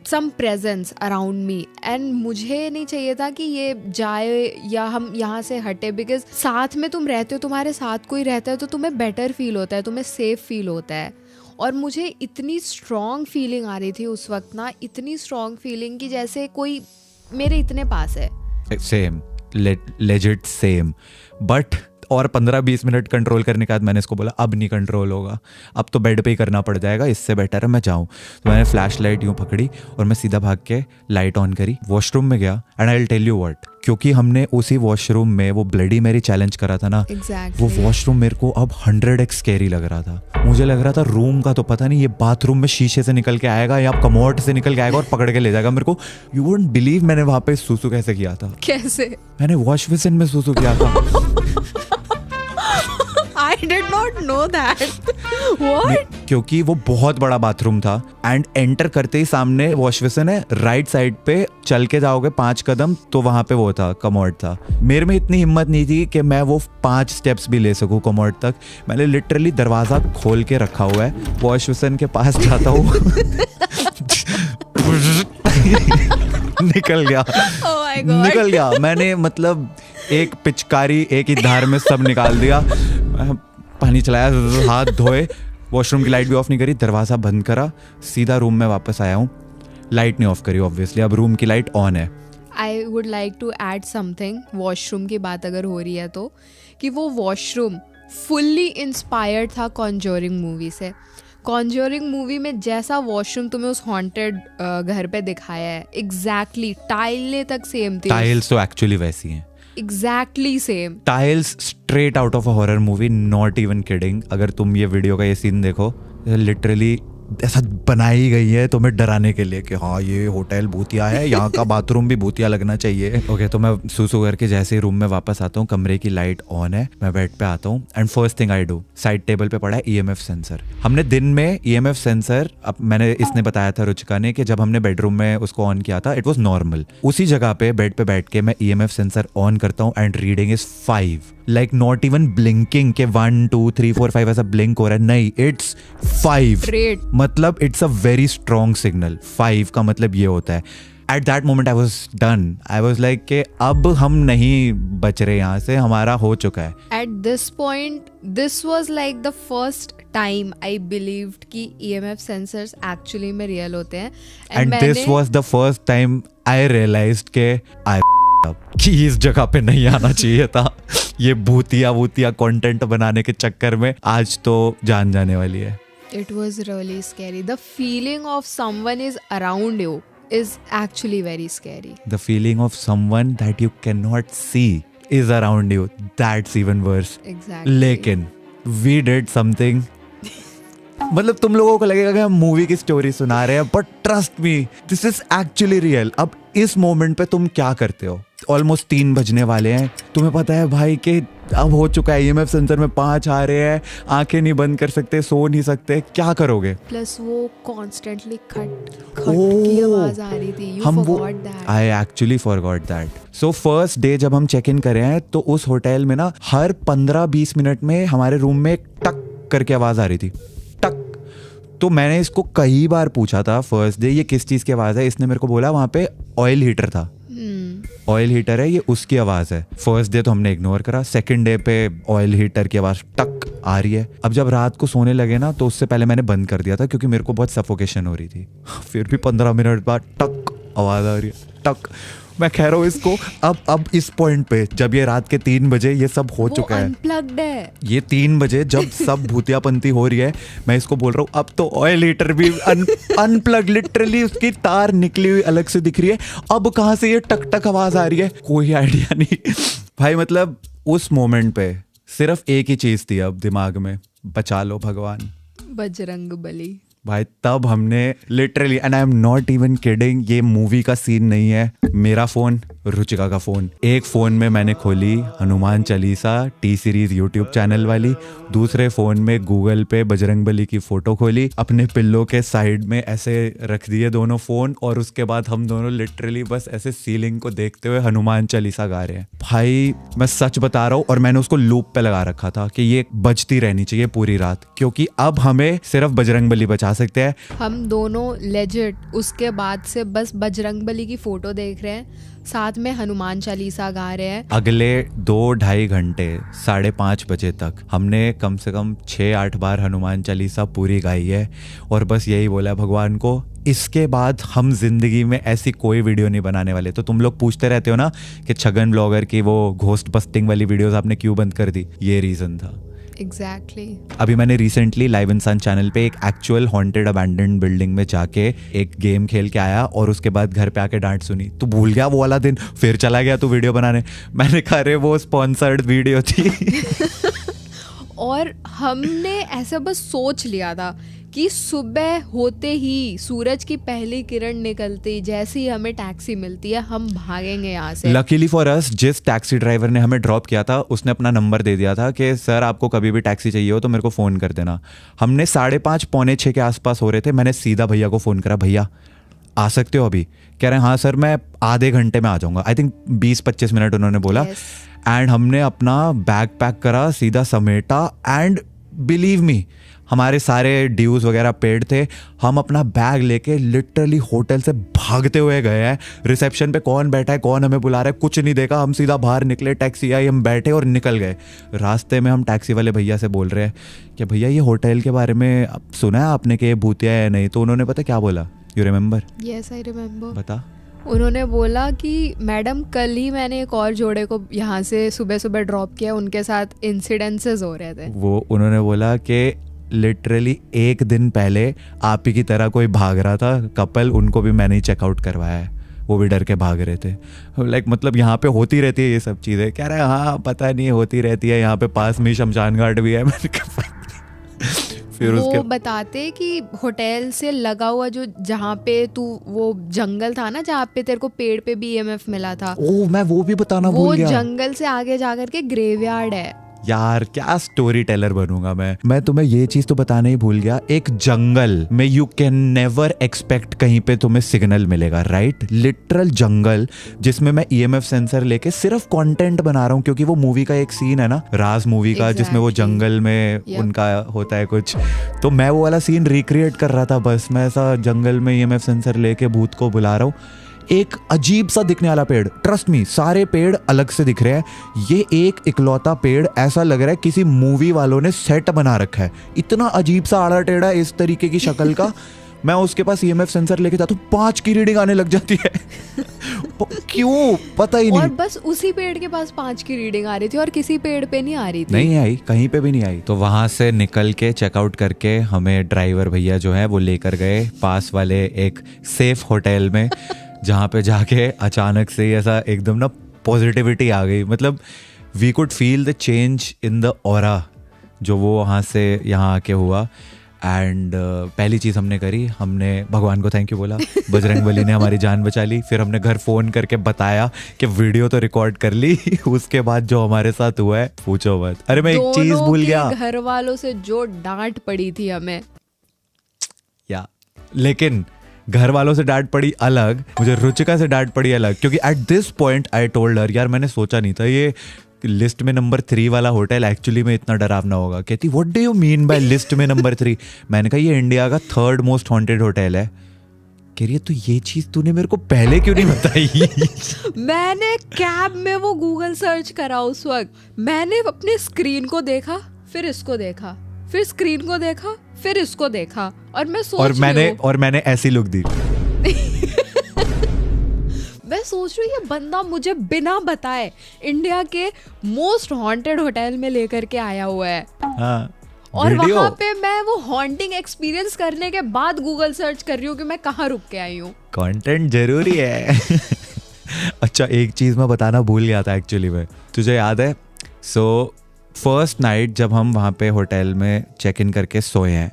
Speaker 2: some presence around me and मुझे नहीं चाहिए था कि ये जाए या हम यहाँ से हटे, बिकॉज साथ में तुम रहते हो, तुम्हारे साथ कोई रहता है तो तुम्हें बेटर फील होता है, तुम्हें सेफ फील होता है। और मुझे इतनी स्ट्रॉन्ग फीलिंग आ रही थी उस वक्त ना, इतनी स्ट्रॉन्ग फीलिंग कि जैसे कोई मेरे इतने पास है।
Speaker 1: Same, legit same. बट और 15-20 मिनट कंट्रोल करने के बाद मैंने इसको बोला अब नहीं कंट्रोल होगा, अब तो बेड पे ही करना पड़ जाएगा, इससे बेटर है मैं जाऊँ। तो मैंने फ्लैश लाइट यूँ पकड़ी और मैं सीधा भाग के लाइट ऑन करी, वॉशरूम में गया। And I will tell you what, क्योंकि हमने उसी वॉशरूम में वो ब्लडी मेरी चैलेंज करा था ना,
Speaker 2: Exactly.
Speaker 1: वो वॉशरूम मेरे को अब 100x स्कैरी लग रहा था। मुझे लग रहा था रूम का तो पता नहीं, ये बाथरूम में शीशे से निकल के आएगा या कमोड से निकल के आएगा और पकड़ के ले जाएगा मेरे को। यू वुडंट बिलीव मैंने वहां पे सूसू कैसे किया था।
Speaker 2: कैसे?
Speaker 1: मैंने वॉश बेसिन में सूसू किया था।
Speaker 2: I did not know that. What?
Speaker 1: क्योंकि वो बहुत बड़ा बाथरूम था एंड एंटर करते ही सामने वॉश बेसिन है, राइट साइड पे चल के जाओगे 5 कदम तो वहां पे वो था, कमोड था। मेरे में इतनी हिम्मत नहीं थी कि मैं वो 5 स्टेप्स भी ले सकूं कमोड तक। मैंने लिटरली दरवाजा खोल के रखा हुआ है, वॉश बेसिन के पास जाता हूँ निकल गया।
Speaker 2: Oh my God.
Speaker 1: निकल गया मैंने, मतलब एक पिचकारी एक ही धार में सब निकाल दिया। पानी चलाया, हाथ धोए, वॉशरूम की लाइट भी ऑफ नहीं करी, दरवाज़ा बंद करा, सीधा रूम में वापस आया हूँ। लाइट नहीं ऑफ करी ऑब्वियसली, अब रूम की लाइट ऑन है।
Speaker 2: I would like to add something, washroom की बात अगर हो रही है तो, कि वो वॉशरूम फुल्ली इंस्पायर्ड था कॉन्जोरिंग मूवी से। कॉन्जोरिंग मूवी में जैसा वॉशरूम तुम्हें उस हॉन्टेड घर पे दिखाया है, एग्जैक्टली टाइलें तक सेम थी।
Speaker 1: टाइल्स तो एक्चुअली वैसी हैं,
Speaker 2: exactly same
Speaker 1: tiles straight out of a horror movie, not even kidding. अगर तुम ये वीडियो का ये सीन देखो, लिटरली ऐसा बनाई गई है तुम्हें डराने के लिए कि हाँ ये होटल भूतिया है, यहाँ का बाथरूम भी भूतिया लगना चाहिए। ओके, तो मैं सूसू करके जैसे ही रूम में वापस आता हूँ, कमरे की लाइट ऑन है, मैं बेड पे आता हूँ and first thing I do, side table पे पड़ा है EMF सेंसर। हमने दिन में EMF सेंसर, अब मैंने इसने बताया था रुचिका ने कि जब हमने बेडरूम में उसको ऑन किया था इट वॉज नॉर्मल। उसी जगह पे बेड पे बैठ के मैं EMF सेंसर ऑन करता हूँ and reading is 5, like not even blinking के 1 2 3 4 5 ऐसा ब्लिंक हो रहा है, नहीं, इट्स 5।
Speaker 2: Great.
Speaker 1: मतलब it's a very strong signal. 5 का मतलब ये होता है। At that moment I was done, I was like कि अब हम नहीं बच रहे यहाँ से, हमारा हो चुका है।
Speaker 2: At this point this was like the first time I believed कि EMF सेंसर्स एक्चुअली में रियल होते हैं।
Speaker 1: And this was the first time I realised के आई कि इस जगह पे नहीं आना चाहिए था। ये भूतिया कंटेंट बनाने के चक्कर में आज तो जान जाने वाली है।
Speaker 2: It was really scary. The feeling of someone is around you is actually very scary.
Speaker 1: The feeling of someone that you cannot see is around you. That's even worse.
Speaker 2: Exactly.
Speaker 1: लेकिन we did something. मतलब तुम लोगों को लगेगा कि हम movie की story सुना रहे हैं, but trust me this is actually real. अब इस मोमेंट पे तुम क्या करते हो? ऑलमोस्ट 3 बजने वाले हैं, तुम्हें पता है भाई कि अब हो चुका है, EMF सेंसर में 5 आ रहे हैं, आंखें नहीं बंद कर सकते, सो नहीं सकते, क्या करोगे?
Speaker 2: प्लस वो कॉन्स्टेंटली खट की आवाज आ रही थी। You forgot that.
Speaker 1: I actually forgot that. So first day जब हम चेक इन करे हैं तो उस होटल में ना हर 15-20 मिनट में हमारे रूम में एक टक करके आवाज आ रही थी, टक। तो मैंने इसको कई बार पूछा था फर्स्ट डे ये किस चीज की आवाज है, इसने मेरे को बोला वहां पे ऑयल हीटर था, ऑयल हीटर है ये, उसकी आवाज है। फर्स्ट डे तो हमने इग्नोर करा, सेकंड डे पे ऑयल हीटर की आवाज टक आ रही है। अब जब रात को सोने लगे ना तो उससे पहले मैंने बंद कर दिया था क्योंकि मेरे को बहुत सफोकेशन हो रही थी। फिर भी 15 मिनट बाद टक आवाज आ रही है, टक। मैं कह रहा हूँ इसको अब इस पॉइंट पे जब ये रात के 3 बजे ये सब हो चुका है,
Speaker 2: अनप्लग्ड है
Speaker 1: ये 3 बजे जब सब भूतियापंती हो रही है, मैं इसको बोल रहा हूँ अब तो ऑयल हीटर भी अनप्लग, लिटरली उसकी तार निकली हुई अलग से दिख रही है। अब कहाँ से ये टक टक आवाज आ रही है, कोई आइडिया नहीं भाई। मतलब उस मोमेंट पे सिर्फ एक ही चीज थी अब दिमाग में, बचा लो भगवान,
Speaker 2: बजरंग बली।
Speaker 1: भाई तब हमने literally, and I am not even kidding, ये मूवी का सीन नहीं है, मेरा फोन, रुचिका का फोन, एक फोन में मैंने खोली Hanuman Chalisa T series YouTube channel वाली, दूसरे फोन में गूगल पे बजरंगबली की फोटो खोली, अपने पिल्लो के साइड में ऐसे रख दिए दोनों फोन, और उसके बाद हम दोनों लिटरली बस ऐसे सीलिंग को देखते हुए हनुमान चालीसा गा रहे हैं। भाई मैं सच बता रहा हूँ, और मैंने उसको लूप पे लगा रखा था कि ये बजती रहनी चाहिए पूरी रात, क्योंकि अब हमें सिर्फ बजरंगबली बचा सकते हैं।
Speaker 2: हम दोनों लेजिट उसके बाद से बस बजरंगबली की फोटो देख रहे हैं, साथ में हनुमान चालीसा गा रहे हैं।
Speaker 1: अगले 2-2.5 घंटे 5:30 बजे तक हमने कम से कम 6-8 बार हनुमान चालीसा पूरी गाई है, और बस यही बोला भगवान को, इसके बाद हम जिंदगी में ऐसी कोई वीडियो नहीं बनाने वाले। तो तुम लोग पूछते रहते हो ना कि छगन ब्लॉगर की वो घोस्ट बस्टिंग वाली वीडियोस आपने क्यों बंद कर दी, ये रीजन था।
Speaker 2: एग्जैक्टली।
Speaker 1: अभी मैंने रिसेंटली लाइव इंसान चैनल पे एक एक्चुअल हॉन्टेड अबैंडन्ड बिल्डिंग में जाके एक गेम खेल के आया, और उसके बाद घर पे आके डांट सुनी, तू भूल गया वो वाला दिन, फिर चला गया तू वीडियो बनाने। मैंने कहा अरे वो स्पॉन्सर्ड वीडियो थी।
Speaker 2: और हमने ऐसे बस सोच लिया था कि सुबह होते ही, सूरज की पहली किरण निकलती, जैसे ही हमें टैक्सी मिलती है हम भागेंगे यहाँ से।
Speaker 1: लकीली फॉर अस, जिस टैक्सी ड्राइवर ने हमें ड्रॉप किया था उसने अपना नंबर दे दिया था कि सर आपको कभी भी टैक्सी चाहिए हो तो मेरे को फ़ोन कर देना। हमने 5:30 पौने 6 के आसपास हो रहे थे, मैंने सीधा भैया को फ़ोन करा, भैया आ सकते हो अभी? कह रहे हैं हाँ सर मैं आधे घंटे में आ जाऊँगा। आई थिंक 20-25 मिनट उन्होंने बोला। एंड हमने अपना बैग पैक करा, सीधा समेटा, एंड बिलीव मी हमारे सारे ड्यूज वगैरह पेड थे। हम अपना बैग लेके लिटरली होटल से भागते हुए गए हैं। रिसेप्शन पे कौन बैठा है, कौन हमें बुला रहा है, कुछ नहीं देखा, हम सीधा बाहर निकले, टैक्सी आई, हम बैठे और निकल गए। रास्ते में हम टैक्सी वाले भैया से बोल रहे हैं कि भैया ये होटल के बारे में सुना है आपने कि ये भूतिया है नहीं? तो उन्होंने पता क्या बोला, you remember?
Speaker 2: Yes I remember.
Speaker 1: बता।
Speaker 2: उन्होंने बोला कि मैडम कल ही मैंने एक और जोड़े को यहाँ से सुबह सुबह ड्रॉप किया, उनके साथ इंसिडेंसेस हो रहे थे।
Speaker 1: वो उन्होंने बोला कि लिटरली एक दिन पहले आप ही की तरह कोई भाग रहा था कपल, उनको भी मैंने ही चेकआउट करवाया है, वो भी डर के भाग रहे थे। लाइक मतलब यहाँ पे होती रहती है ये सब चीज़ें। कह रहे हैं हाँ पता नहीं होती रहती है, यहाँ पे पास में शमशान घाट भी है। मैंने कहा फिर
Speaker 2: वो
Speaker 1: उसके
Speaker 2: बताते कि होटल से लगा हुआ जो जहाँ पे तू, वो जंगल था ना जहाँ पे तेरे को पेड़ पे भी EMF मिला था,
Speaker 1: ओह मैं वो भी बताना भूल गया।
Speaker 2: वो जंगल से आगे जाकर के ग्रेवयार्ड है।
Speaker 1: यार क्या स्टोरी टेलर बनूंगा मैं तुम्हें ये चीज तो बताना ही भूल गया। एक जंगल में यू कैन नेवर एक्सपेक्ट कहीं पे तुम्हें सिग्नल मिलेगा, राइट? लिटरल जंगल जिसमें मैं EMF सेंसर लेके सिर्फ कंटेंट बना रहा हूँ, क्योंकि वो मूवी का एक सीन है ना, राज मूवी का, जिसमें वो जंगल में उनका होता है कुछ, तो मैं वो वाला सीन रिक्रिएट कर रहा था। बस मैं ऐसा जंगल में EMF सेंसर लेके भूत को बुला रहा हूँ। एक अजीब सा दिखने वाला पेड़, ट्रस्ट मी सारे पेड़ अलग से दिख रहे हैं, ये एक इकलौता पेड़ ऐसा लग रहा है किसी मूवी वालों ने सेट बना रखा है। इतना अजीब सा आड़ा टेढ़ा इस तरीके की शक्ल का। मैं उसके पास EMF सेंसर लेके जाता हूँ, 5 की रीडिंग आने लग जाती है। क्यों पता ही नहीं।
Speaker 2: और बस उसी पेड़ के पास 5 की रीडिंग आ रही थी और किसी पेड़ पे नहीं आ रही थी।
Speaker 1: नहीं आई, कहीं पे भी नहीं आई। तो वहां से निकल के चेकआउट करके हमें ड्राइवर भैया जो है वो लेकर गए पास वाले एक सेफ होटल में, जहाँ पे जाके अचानक से ऐसा एकदम ना पॉजिटिविटी आ गई। मतलब we could feel the change in the aura जो वो वहाँ से यहाँ आके हुआ। एंड पहली चीज़ हमने करी, हमने भगवान को थैंक यू बोला, बजरंगबली ने हमारी जान बचा ली। फिर हमने घर फ़ोन करके बताया कि वीडियो तो रिकॉर्ड कर ली। उसके बाद जो हमारे साथ हुआ है पूछो मत। अरे मैं एक चीज़ भूल गया,
Speaker 2: घर वालों से जो डांट पड़ी थी हमें,
Speaker 1: या लेकिन घर वालों से डांट पड़ी अलग, मुझे रुचिका से डांट पड़ी अलग, क्योंकि eight this point I told her, यार मैंने सोचा नहीं था ये लिस्ट में नंबर 3 वाला होटल एक्चुअली में इतना डरावना होगा। कहती what do you mean by list में नंबर 3? मैंने कहा ये इंडिया का 3rd मोस्ट हॉन्टेड होटल है। कह रही है तो ये चीज तूने मेरे को पहले क्यों नहीं बताई?
Speaker 2: मैंने कैब में वो गूगल सर्च करा उस वक्त, मैंने अपने स्क्रीन को देखा, फिर इसको देखा, फिर स्क्रीन को देखा, फिर इसको देखा, और मैं सोच
Speaker 1: मैंने ऐसी लुक दी।
Speaker 2: मैं सोच रही हूँ ये बंदा मुझे बिना बताए इंडिया के मोस्ट हॉन्टेड होटल में लेकर के आया हुआ है।
Speaker 1: हाँ,
Speaker 2: और वहाँ पे मैं वो हॉन्टिंग एक्सपीरियंस करने के बाद गूगल सर्च कर रही हूँ कि मैं कहाँ रुक के आई हूँ।
Speaker 1: कंटेंट जरूरी है। अच्छा एक चीज मैं बताना भूल गया था एक्चुअली में, तुझे याद है? सो फर्स्ट नाइट जब हम वहाँ पे होटल में चेक इन करके सोए हैं,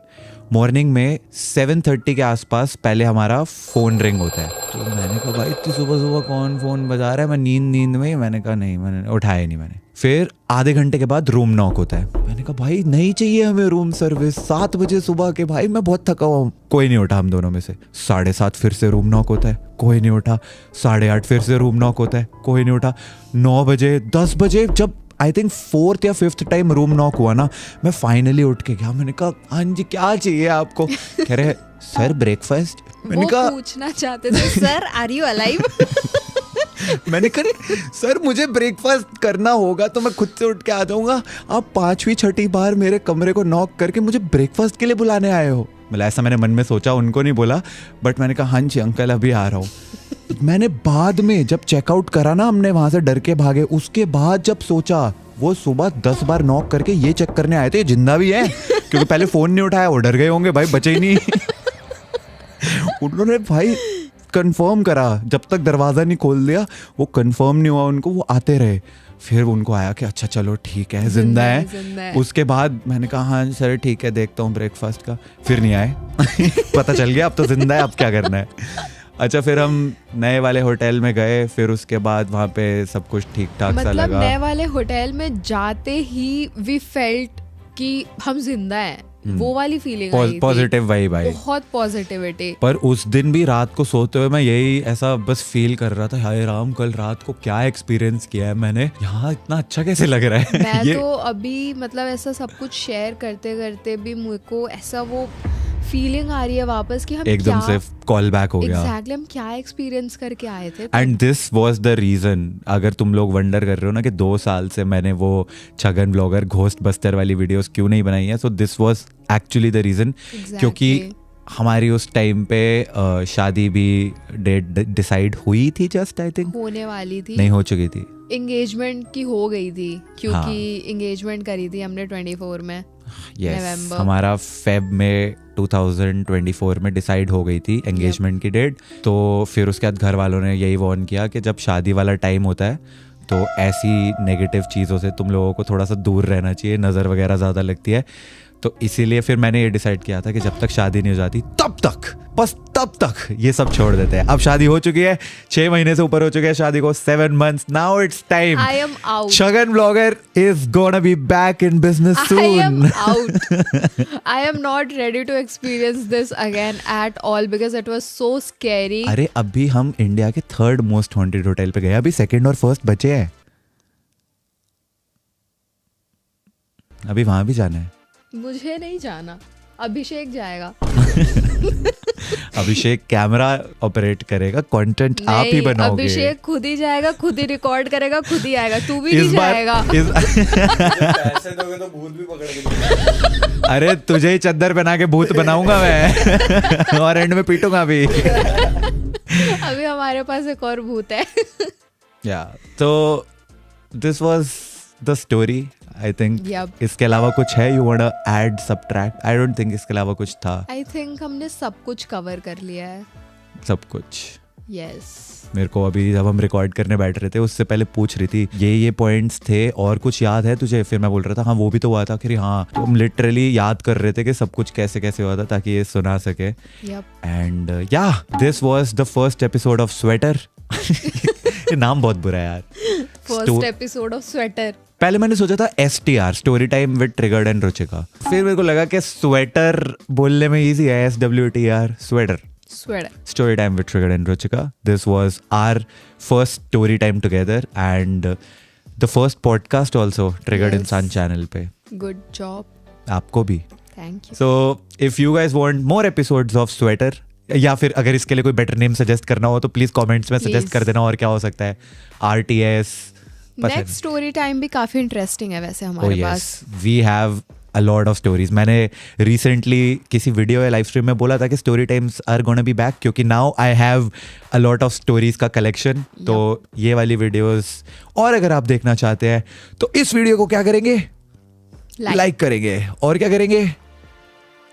Speaker 1: मॉर्निंग में 7:30 के आसपास पहले हमारा फ़ोन रिंग होता है। तो मैंने कहा भाई इतनी सुबह सुबह कौन फ़ोन बजा रहा है, मैं नींद में ही। मैंने कहा नहीं, मैंने उठाया नहीं मैंने। फिर आधे घंटे के बाद रूम नॉक होता है। मैंने कहा भाई नहीं चाहिए हमें रूम सर्विस, 7 बजे सुबह के, भाई मैं बहुत थका हुआ हूँ। कोई नहीं उठा हम दोनों में से। 7:30 फिर से रूम नॉक होता है, कोई नहीं उठा। 8:30 फिर से रूम नॉक होता है, कोई नहीं उठा। 9 बजे, 10 बजे, जब आई थिंक 4th या 5th टाइम रूम नॉक हुआ ना, मैं फाइनली उठ के गया। मैंने कहा हाँ जी क्या चाहिए आपको? कह रहे सर ब्रेकफास्ट। मैंने कहा
Speaker 2: पूछना चाहते थे सर आर यू अलाइव?
Speaker 1: मैंने कहा सर मुझे ब्रेकफास्ट करना होगा तो मैं खुद से उठ के आ जाऊंगा, आप 5वीं 6ठी बार मेरे कमरे को नॉक करके मुझे ब्रेकफास्ट के लिए बुलाने आए हो? मतलब ऐसा मैंने मन में सोचा, उनको नहीं बोला, बट मैंने कहा हाँ जी अंकल अभी आ रहा हूँ। मैंने बाद में जब चेकआउट करा ना, हमने वहां से डर के भागे, उसके बाद जब सोचा वो सुबह 10 बार नॉक करके ये चेक करने आए थे जिंदा भी है, क्योंकि पहले फोन नहीं उठाया, वो डर गए होंगे भाई, बचे ही नहीं। उन्होंने भाई कंफर्म करा, जब तक दरवाजा नहीं खोल दिया वो कंफर्म नहीं हुआ उनको, वो आते रहे। फिर उनको आया कि अच्छा चलो ठीक है जिंदा है। उसके बाद मैंने कहा हाँ सर ठीक है देखता हूँ ब्रेकफास्ट का। फिर नहीं आए। पता चल गया अब तो जिंदा है, अब क्या करना है। अच्छा फिर हम नए वाले होटल में गए, फिर उसके बाद वहाँ पे सब कुछ ठीक ठाक सा लगा।
Speaker 2: मतलब नए वाले होटल में जाते ही वी फेल्ट कि हम जिंदा हैं, वो वाली फीलिंग आई थी,
Speaker 1: पॉजिटिव वाइब आई,
Speaker 2: बहुत पॉजिटिविटी।
Speaker 1: पर उस दिन भी रात को सोते हुए मैं यही ऐसा बस फील कर रहा था, हाय राम कल रात को क्या एक्सपीरियंस किया है मैंने, यहाँ इतना अच्छा कैसे लग रहा है।
Speaker 2: मैं तो अभी मतलब ऐसा सब कुछ शेयर करते करते भी मुझे को ऐसा वो फीलिंग आ रही है वापस कि हम
Speaker 1: एकदम से कॉल बैक हो गया।
Speaker 2: एग्जैक्टली हम क्या एक्सपीरियंस करके आए थे।
Speaker 1: And this was the reason, अगर तुम लोग वंडर कर रहे हो ना कि 2 साल से मैंने वो छगन ब्लॉगर घोस्ट बस्टर वाली वीडियोस क्यों नहीं बनाई है, so this was actually the reason. क्योंकि हमारी उस टाइम पे शादी भी डेट डिसाइड हुई थी, जस्ट आई थिंक
Speaker 2: होने वाली थी,
Speaker 1: नहीं हो चुकी थी,
Speaker 2: एंगेजमेंट की हो गई थी, क्योंकि एंगेजमेंट करी थी हमने 24 में।
Speaker 1: yes, हमारा फेब में 2024 में डिसाइड हो गई थी एंगेजमेंट की डेट। तो फिर उसके बाद घर वालों ने यही वार्न किया कि जब शादी वाला टाइम होता है तो ऐसी नेगेटिव चीज़ों से तुम लोगों को थोड़ा सा दूर रहना चाहिए, नज़र वगैरह ज़्यादा लगती है। तो इसीलिए फिर मैंने ये डिसाइड किया था कि जब तक शादी नहीं हो जाती तब तक, बस तब तक ये सब छोड़ देते हैं। अब शादी हो चुकी है, 6 महीने से ऊपर हो चुके हैं शादी को, 7 months, now it's time.
Speaker 2: I am out.
Speaker 1: Chhagan blogger is gonna be back in business soon.
Speaker 2: I am out. I am not ready to experience this again at all because it was so scary.
Speaker 1: अरे अभी हम India के 3rd most haunted hotel पे गए, अभी 2nd और 1st बचे हैं, अभी वहां भी जाना है।
Speaker 2: मुझे नहीं जाना, अभिषेक जाएगा।
Speaker 1: अभिषेक कैमरा ऑपरेट करेगा, कंटेंट आप ही बनाओगे।
Speaker 2: अभिषेक खुद ही जाएगा, खुद ही रिकॉर्ड करेगा, खुद ही आएगा, तू भी नहीं जाएगा।
Speaker 3: पैसे दोगे तो भूत भी पकड़ के
Speaker 1: अरे तुझे ही चद्दर बना के भूत बनाऊंगा मैं और एंड में पीटूंगा भी।
Speaker 2: अभी हमारे पास एक और भूत है।
Speaker 1: या तो this was the story I think.
Speaker 2: Yep.
Speaker 1: इसके अलावा कुछ है you want to add subtract? I don't think इसके अलावा कुछ था।
Speaker 2: आई थिंक हमने सब कुछ कवर कर लिया है।
Speaker 1: सब कुछ।
Speaker 2: यस।
Speaker 1: मेरे को अभी जब हम रिकॉर्ड करने बैठ रहे थे उससे पहले पूछ रही थी ये पॉइंट्स थे और कुछ याद है तुझे? फिर मैं बोल रहा था हाँ वो भी तो हुआ था। फिर हाँ तो हम लिटरली याद कर रहे थे कि सब कुछ कैसे कैसे हुआ था ताकि ये सुना सके। एंड या this was the first episode of sweater. ये नाम बहुत बुरा है यार।
Speaker 2: First episode of sweater.
Speaker 1: पहले मैंने सोचा था STR, story time with triggered and Ruchika. फिर मेरे को लगा कि स्वेटर बोलने में इजी है, SWTR, sweater. Story time with Triggered and Ruchika. This was our first story time together and the first podcast also Triggered
Speaker 2: Yes.
Speaker 1: Insan channel पे।
Speaker 2: Good job.
Speaker 1: आपको भी।
Speaker 2: Thank you.
Speaker 1: So if you guys want more episodes of Sweater या फिर अगर इसके लिए कोई better name suggest करना हो तो प्लीज कमेंट्स में सजेस्ट कर देना। और क्या हो सकता है? RTS।
Speaker 2: नेक्स्ट स्टोरी टाइम भी काफी इंटरेस्टिंग है वैसे हमारे पास।
Speaker 1: We have a lot of stories. मैंने recently किसी वीडियो या लाइव स्ट्रीम में बोला था कि story times are gonna be back क्योंकि now I have a lot of stories का कलेक्शन। तो ये वाली वीडियोस और अगर आप देखना चाहते हैं तो इस वीडियो को क्या करेंगे? लाइक करेंगे और क्या करेंगे?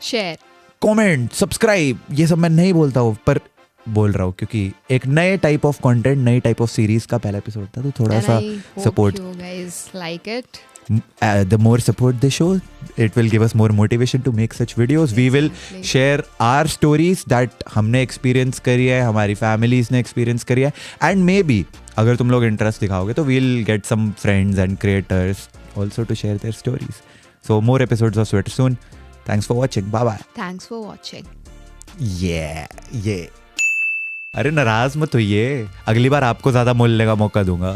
Speaker 2: Share,
Speaker 1: comment, subscribe. ये सब मैं नहीं बोलता हूँ पर बोल रहा हूँ क्योंकि एक नए टाइप ऑफ कंटेंट, नई टाइप ऑफ सीरीज का पहला एपिसोड था तो थोड़ा सा support.
Speaker 2: you guys like it.
Speaker 1: the more support the show, it will give us more motivation to make such videos. We will share our stories that हमने experience करी है, हमारी families ने experience करी है, and maybe अगर तुम लोग interest दिखाओगे तो we'll get some friends and creators also to share their stories. So more episodes of Sweater soon. Thanks for watching. Bye bye.
Speaker 2: Thanks for watching.
Speaker 1: Yeah. अरे नाराज मत होइए, अगली बार आपको ज्यादा बोलने का मौका दूंगा।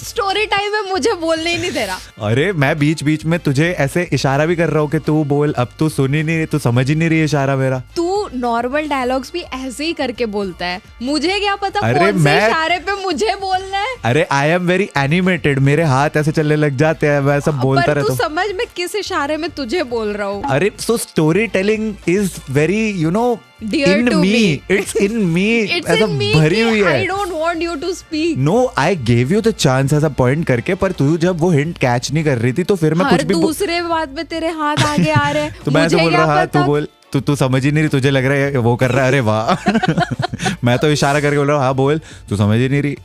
Speaker 2: स्टोरी टाइम में मुझे बोलने ही नहीं दे रहा।
Speaker 1: अरे मैं बीच बीच में तुझे ऐसे इशारा भी कर रहा हूँ कि तू बोल, अब तू सुन ही नहीं रही, तू समझ ही नहीं रही इशारा मेरा।
Speaker 2: तू नॉर्मल डायलॉग्स भी ऐसे ही करके बोलता है, मुझे क्या पता
Speaker 1: अरे
Speaker 2: कौन से इशारे पे मुझे बोलना है।
Speaker 1: अरे आई एम वेरी एनिमेटेड, मेरे हाथ ऐसे चलने लग जाते हैं, मैं सब बोलता रहता हूँ।
Speaker 2: तू समझ मैं किस इशारे में तुझे बोल रहा हूँ।
Speaker 1: अरे so story telling is very you know
Speaker 2: Dear
Speaker 1: in
Speaker 2: to
Speaker 1: me.
Speaker 2: me.
Speaker 1: It's in me.
Speaker 2: It's
Speaker 1: ऐसा
Speaker 2: in me
Speaker 1: भरी हुई
Speaker 2: कि
Speaker 1: है।
Speaker 2: I don't want you to speak.
Speaker 1: No, I gave you the chance ऐसा पॉइंट करके, पर तू जब वो हिंट कैच नहीं कर रही थी तो फिर मैं कुछ भी
Speaker 2: दूसरे बात में तेरे हाथ आगे आ रहे
Speaker 1: तो मैं तो बोल रहा हाँ तू बोल, तू समझ ही नहीं रही, तुझे लग रहा है वो कर रहा है, अरे वाह। मैं तो इशारा करके बोल रहा हूँ हाँ बोल, तू समझ ही नहीं रही।